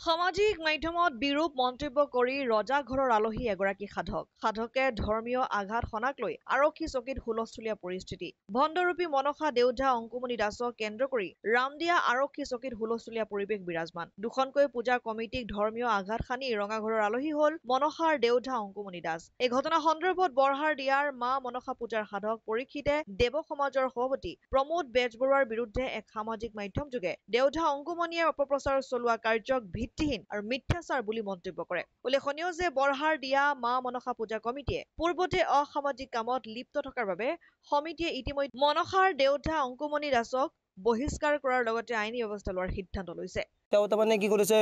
সামাজিক মাধ্যমত বিৰূপ মন্তব্য কৰি ৰজা ঘৰৰ আলহী এগৰাকী সাধকে ধৰ্মীয় আঘাত সনাক লৈ আৰক্ষী চকীত হুলস্থুলীয়া পৰিস্থিতি। ভণ্ডৰূপী মনসা দেউধা অংকুমণি দাসক কেন্দ্ৰ কৰি ৰামদিয়া আৰক্ষী চকীত হুলস্থুলীয়া পৰিৱেশ বিৰাজমান। দুখনকৈ পূজা কমিটিক ধৰ্মীয় আঘাত সানি ৰঙাঘৰৰ আলহী হল মনসাৰ দেউধা অংকুমণি দাস। এই ঘটনা সন্দৰ্ভত বৰহাৰ দিয়াৰ মা মনসা পূজাৰ সাধক পৰীক্ষিতে দেৱ সমাজৰ সভাপতি প্ৰমোদ বেজবৰুৱাৰ বিৰুদ্ধে এক সামাজিক মাধ্যম যোগে দেউধা অংকুমণিয়ে অপপ্ৰচাৰ চলোৱা কাৰ্যক ভিত্তিহীন আৰু মিথ্যাচাৰ বুলি মন্তব্য কৰে। উল্লেখনীয় যে বৰহাৰ দিয়া মা মনসা পূজা কমিটিয়ে পূৰ্বতে অসামাজিক কামত লিপ্ত থকাৰ বাবে সমিতিয়ে ইতিমধ্যে মনসাৰ দেউধা অংকুমণি দাসক বহিষ্কাৰ কৰাৰ লগতে আইনী ব্যৱস্থা লোৱাৰ সিদ্ধান্ত লৈছে। তেওঁ তাৰমানে কি কৰিছে,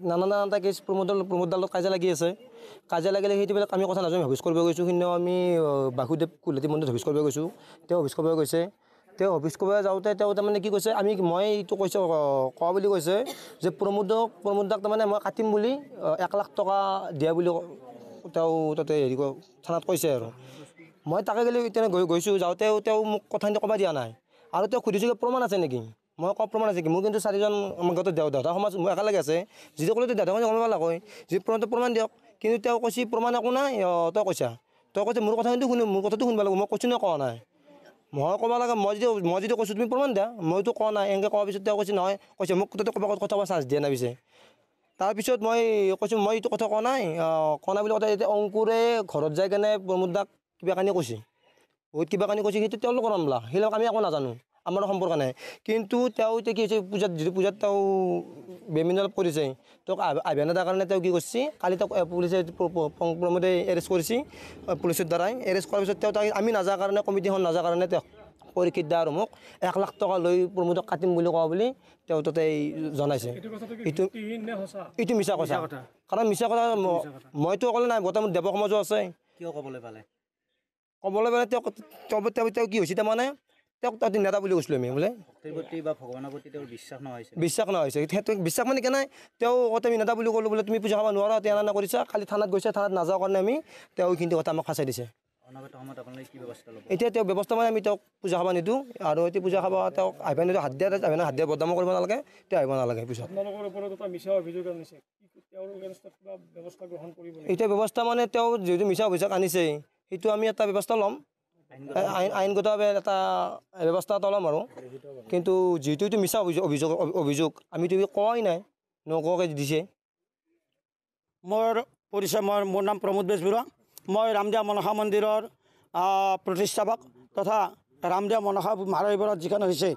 নানা কেছ প্ৰমোদদালত কাজিয়া লাগি আছে। কাজিয়া লাগিলে সেইটোবিলাক আমি কথা নাজানো, অফিচ কৰিব গৈছোঁ। সিদিনাও আমি বাসুদেৱ কুলতী মন্দিৰত অফিচ কৰিব গৈছোঁ। তেওঁ অফিচ কৰিব গৈছে। তেওঁ অফিচ কৰিব যাওঁতে তেওঁ তাৰমানে কি কৈছে, মই এইটো কৈছোঁ কোৱা বুলি কৈছে যে প্ৰমোদাক তাৰমানে মই কাটিম বুলি 1 লাখ টকা দিয়া বুলি তেওঁ তাতে থানাত কৈছে। আৰু মই তাকে গ'লে এতিয়া গৈছোঁ, যাওঁতেও তেওঁ মোক কথাখিনি ক'ব দিয়া নাই। আৰু তেওঁ সুধিছোঁ প্ৰমাণ আছে নেকি, মই কওঁ প্ৰমাণ আছে কি, মোৰ কিন্তু 4জন আমাৰ ঘৰতে দাদা সমাজ মোৰ একেলগে আছে। যিটো ক'লে দাদা সমাজ গম পাব যি প্ৰমাণ দিয়ক। কিন্তু তেওঁ কৈছে প্ৰমাণ একো নাই। তই কৈছে মোৰ কথা কিন্তু মোৰ কথাটো শুনিব লাগিব, মই কৈছোঁ নে কোৱা নাই। মই ক'ব লাগে, মই যদি কৈছোঁ তুমি প্ৰমাণ দিয়া, মইতো কোৱা নাই। এনেকৈ কোৱাৰ পিছত তেওঁ কৈছে নহয়, কৈছে মোক তাতে কথা ক'ব চান্স দিয়া নাই পিছে। তাৰপিছত মই কৈছোঁ মই এইটো কথা কোৱা নাই বুলি কথা। এতিয়া অংকুৰে ঘৰত যাই কেনে প্ৰমোদাক কিবা কানি কৈছে, বহুত কিবা কানি কৈছে। সেইটো তেওঁলোকৰ মামলা, সেইবিলাক আমি একো নাজানো, আমাৰ সম্পৰ্ক নাই। কিন্তু তেওঁ এতিয়া কি হৈছে, পূজাত তেওঁ বেমিন অলপ কৰিছে। তেওঁক আহিব নিদিয়াৰ কাৰণে তেওঁ কি কৰিছে, কালি তেওঁক পুলিচে প্ৰমোদে এৰেষ্ট কৰিছে, পুলিচৰ দ্বাৰাই এৰেষ্ট কৰাৰ পিছত তেওঁ আমি নাযাৰ কাৰণে, কমিটিখন নাযাৰ কাৰণে তেওঁক পৰীক্ষিত দা আৰু মোক 1 লাখ টকা লৈ প্ৰমোদক কাটিম বুলি কোৱা বুলি তেওঁ তাতে জনাইছে। এইটো মিছা কথা। কাৰণ মিছা কথা মইতো অকলে নাই, বৰ্তমান দেৱ সমাজো আছে। কিয় ক'বলৈ পালে তেওঁ কি হৈছে, তাৰমানে তেওঁক তাতে নেতা বুলি কৈছিলোঁ আমি বোলে। বা ভগৱানৰ প্ৰতি তেওঁৰ বিশ্বাস নহৈছে। সেইটো বিশ্বাস মানে কেনে, তেওঁ আমি নেতা বুলি ক'লোঁ বোলে, তুমি পূজা খাব নোৱাৰা, তেনে কৰিছা। কালি থানাত গৈছে, থানাত নাযাওঁ কাৰণে আমি তেওঁ এইখিনি কথা আমাক ফাঁচাই দিছে। এতিয়া তেওঁ ব্যৱস্থা মানে আমি তেওঁক পূজা খাব নিদিওঁ। আৰু এতিয়া পূজা খাব তেওঁক আহিব নিদিওঁ, হাত দিয়া বদনাম কৰিব নালাগে, তেওঁ আহিব নালাগে। পিছত এতিয়া ব্যৱস্থা মানে তেওঁ যিহেতু মিছা অভিযোগ আনিছে, সেইটো আমি এটা ব্যৱস্থা ল'ম, আইনগতভাৱে এটা ব্যৱস্থা এটা ল'ম আৰু। কিন্তু যিহেতু এইটো মিছা অভিযোগ আমিতো কোৱাই নাই, নকোৱাকৈ দিছে। মোৰ পৰিচয়, মোৰ নাম প্ৰমোদ বেজবৰুৱা। মই ৰামদিয়া মনসা মন্দিৰৰ প্ৰতিষ্ঠাপক তথা ৰামদিয়া মনসা মাৰাইবৰত যিখন হৈছে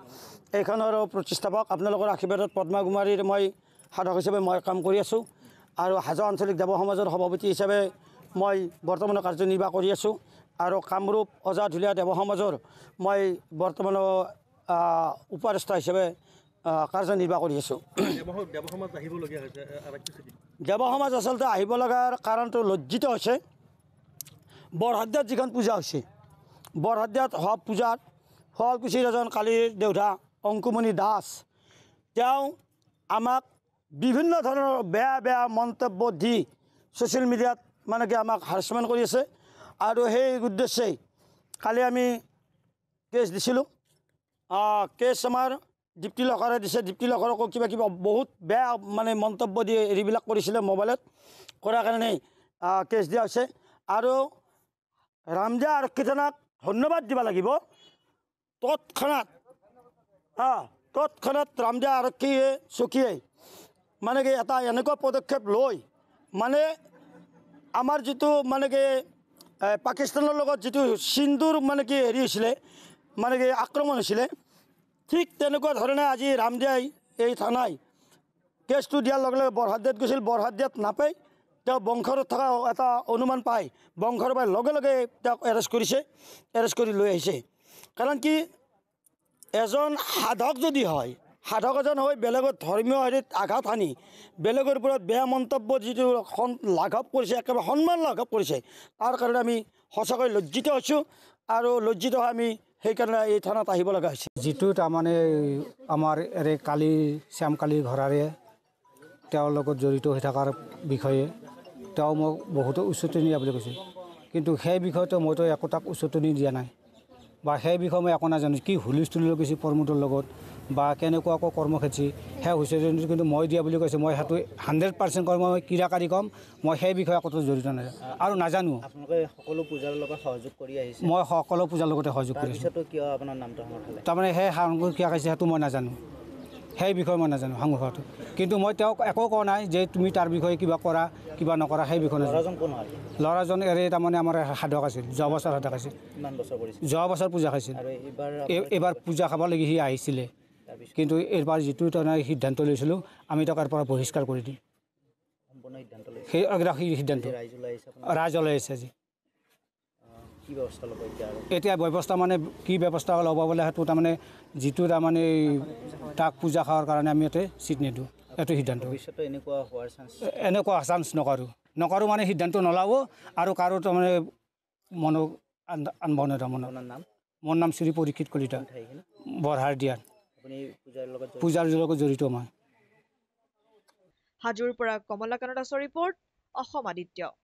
এইখনৰ প্ৰতিষ্ঠাপক। আপোনালোকৰ আশীৰ্বাদত পদ্মা কুমাৰীৰ মই সাধক হিচাপে মই কাম কৰি আছোঁ। আৰু হাজো আঞ্চলিক দেৱ সমাজৰ সভাপতি হিচাপে মই বৰ্তমানৰ কাৰ্যনিৰ্বাহ কৰি আছোঁ। আৰু কামৰূপ অজাধুলীয়া দেৱ সমাজৰ মই বৰ্তমানৰ উপদেষ্টা হিচাপে কাৰ্যনিৰ্বাহ কৰি আছোঁ। দেৱ সমাজ আচলতে আহিব লগাৰ কাৰণটো লজ্জিত হৈছে। বৰহাদিয়াত যিখন পূজা হৈছে, বৰহাদিয়াত হোৱা পূজাত শুৱালকুছিৰ এজন কালীৰ দেউধা অংকুমণি দাস, তেওঁ আমাক বিভিন্ন ধৰণৰ বেয়া মন্তব্য দি ছ'চিয়েল মিডিয়াত মানে কি আমাক হাৰাছমেণ্ট কৰি আছে। আৰু সেই উদ্দেশ্যেই কালি আমি কেছ দিছিলোঁ। কেছ আমাৰ দীপ্তি লকাৰে দিছে। দীপ্তি লকাৰকো কিবা বহুত বেয়া মানে মন্তব্য দি এইবিলাক কৰিছিলে মোবাইলত, কৰাৰ কাৰণে কেছ দিয়া হৈছে। আৰু ৰামদিয়া আৰক্ষী থানাক ধন্যবাদ দিব লাগিব। তৎক্ষণাত ৰামদিয়া আৰক্ষী চকীয়ে মানে কি এটা এনেকুৱা পদক্ষেপ লৈ, মানে আমাৰ যিটো মানে কি পাকিস্তানৰ লগত যিটো সিন্ধুৰ মানে কি হেৰি হৈছিলে, মানে কি আক্ৰমণ হৈছিলে, ঠিক তেনেকুৱা ধৰণে আজি ৰামদিয়াই এই থানাই কেছটো দিয়াৰ লগে লগে বৰহাদিয়াত গৈছিল। বৰহাদিয়াত নাপায়, তেওঁ বংশৰত থকা এটা অনুমান পায়, বংশৰ পাই লগে লগে তেওঁক এৰেষ্ট কৰিছে, এৰেষ্ট কৰি লৈ আহিছে। কাৰণ কি এজন সাধক যদি হয়, সাধক এজন হৈ বেলেগৰ ধৰ্মীয় হেৰিত আঘাত আনি বেলেগৰ ওপৰত বেয়া মন্তব্য যিটো লাঘৱ কৰিছে, একেবাৰে সন্মান লাঘৱ কৰিছে, তাৰ কাৰণে আমি সঁচাকৈ লজ্জিত হৈছোঁ। আৰু লজ্জিত হৈ আমি সেইকাৰণে এই থানাত আহিব লগা হৈছে। যিটো তাৰমানে আমাৰ কালি শ্যামকালী ঘৰাৰে তেওঁৰ লগত জড়িত হৈ থকাৰ বিষয়ে তেওঁ মোক বহুতো উচতনি দিয়া বুলি কৈছে। কিন্তু সেই বিষয়টো মইতো একো তাক উচতনি দিয়া নাই, বা সেই বিষয়ে মই একো নাজানো। কি হুলস্থুল গৈছে প্ৰমোদৰ লগত, বা কেনেকুৱাকৈ কৰ্মক্ষেত্ৰী সেয়া হৈছে যদিও কিন্তু মই দিয়া বুলি কৈছে মই সেইটো 100% কৰ্ম মই ক্ৰীড়াকাৰী ক'ম মই সেই বিষয়ে ক'তো জড়িত নাই আৰু নাজানো আপোনালোকে সকলো পূজাৰ লগত সহযোগ কৰি আহিছে মই সকলো পূজাৰ লগতে সহযোগ কৰিছোঁ তাৰপিছতো কিয় আপোনাৰ নামটো সামৰিলে তাৰমানে সেই সাংঘৰ কিয় কৈছে সেইটো মই নাজানো সেই বিষয়ে মই নাজানো সাংঘৰটো কিন্তু মই তেওঁক একো কোৱা নাই যে তুমি তাৰ বিষয়ে কিবা কৰা কিবা নকৰা সেই বিষয়ে নাজানো ল'ৰাজন কোন হয় ল'ৰাজন এৰে তাৰমানে আমাৰ সাধক আছিল যোৱা বছৰ সাধক আছিল কিমান বছৰ কৰিছে যোৱা বছৰ পূজা খাইছিল আৰু এইবাৰ এইবাৰ পূজা খাব লাগি সি আহিছিলে তাৰপিছত কিন্তু এইবাৰ যিটো তাৰমানে সিদ্ধান্ত লৈছিলোঁ আমি তাৰ পৰা বহিষ্কাৰ কৰি দিম সম্পূৰ্ণ সিদ্ধান্ত লৈছে সেই সিদ্ধান্ত ৰাইজ ওলাই আহিছে আপোনাৰ ৰাইজ ওলাই আহিছে আজি কি ব্যৱস্থা ল'ব এতিয়া আৰু এতিয়া ব্যৱস্থা মানে কি ব্যৱস্থা ল'ব বোলে সেইটো তাৰমানে যিটো তাৰমানে তাক পূজা খোৱাৰ কাৰণে আমি ইয়াতে চিট নিদিওঁ এইটো সিদ্ধান্ত ভৱিষ্যতে এনেকুৱা হোৱাৰ চান্স এনেকুৱা চান্স নকৰোঁ মানে সিদ্ধান্ত নলাব আৰু কাৰো তাৰমানে মন আনব নাই তাৰমানে আপোনাৰ নাম মোৰ নাম শ্ৰী পৰীক্ষিত কলিতা ঠাইখিনি বৰহাৰ দিয়াত আপুনি পূজাৰ লগত পূজাৰ লগত জড়িত মই হাজোৰ পৰা কমলাকান্ত দাসৰ ৰিপৰ্ট অসম আদিত্য।